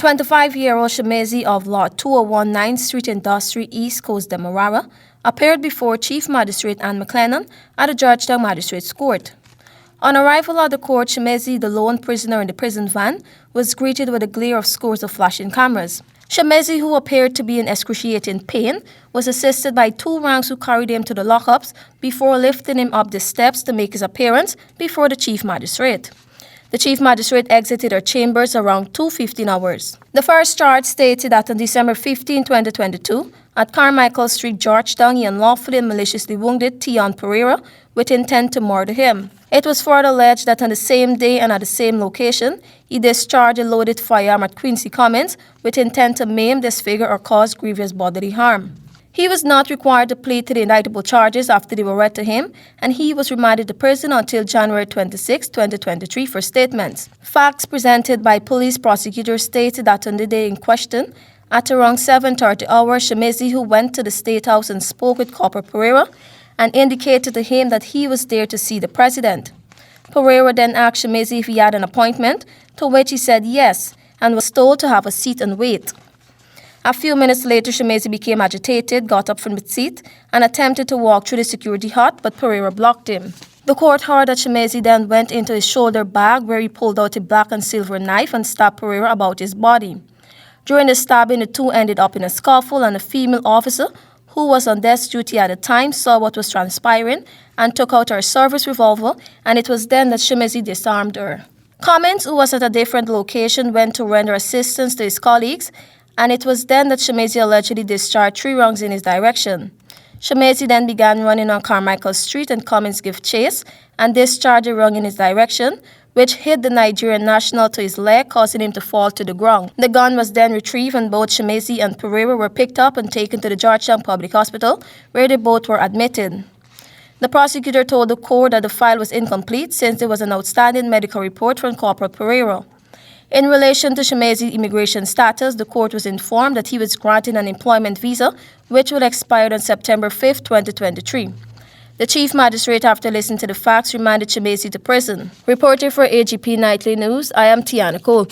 25-year-old Chimezie of Lot 201 9th Street Industry, East Coast, Demerara, appeared before Chief Magistrate Ann McLennan at the Georgetown Magistrates Court. On arrival at the court, Chimezie, the lone prisoner in the prison van, was greeted with a glare of scores of flashing cameras. Chimezie, who appeared to be in excruciating pain, was assisted by two ranks who carried him to the lockups before lifting him up the steps to make his appearance before the Chief Magistrate. The Chief Magistrate exited her chambers around 2:15 hours. The first charge stated that on December 15, 2022, at Carmichael Street, Georgetown, he unlawfully and maliciously wounded Tiana Cole with intent to murder him. It was further alleged that on the same day and at the same location, he discharged a loaded firearm at Quincy Commons with intent to maim, disfigure, or cause grievous bodily harm. He was not required to plead to the indictable charges after they were read to him, and he was remanded to prison until January 26, 2023 for statements. Facts presented by police prosecutors stated that on the day in question, at around 7:30 hours, Chimezie, who went to the State House and spoke with Corporal Pereira and indicated to him that he was there to see the president. Pereira then asked Chimezie if he had an appointment, to which he said yes, and was told to have a seat and wait. A few minutes later, Chimezie became agitated, got up from his seat, and attempted to walk through the security hut, but Pereira blocked him. The court heard that Chimezie then went into his shoulder bag, where he pulled out a black and silver knife and stabbed Pereira about his body. During the stabbing, the two ended up in a scuffle, and a female officer, who was on desk duty at the time, saw what was transpiring and took out her service revolver, and it was then that Chimezie disarmed her. Commons, who was at a different location, went to render assistance to his colleagues, and it was then that Chimezie allegedly discharged 3 rounds in his direction. Chimezie then began running on Carmichael Street, and Commons gave chase and discharged a round in his direction, which hit the Nigerian national to his leg, causing him to fall to the ground. The gun was then retrieved, and both Chimezie and Pereira were picked up and taken to the Georgetown Public Hospital, where they both were admitted. The prosecutor told the court that the file was incomplete since there was an outstanding medical report from Corporal Pereira. In relation to Chimezie's immigration status, the court was informed that he was granted an employment visa, which will expire on September 5, 2023. The Chief Magistrate, after listening to the facts, remanded Chimezie to prison. Reporting for AGP Nightly News, I am Tiana Cole.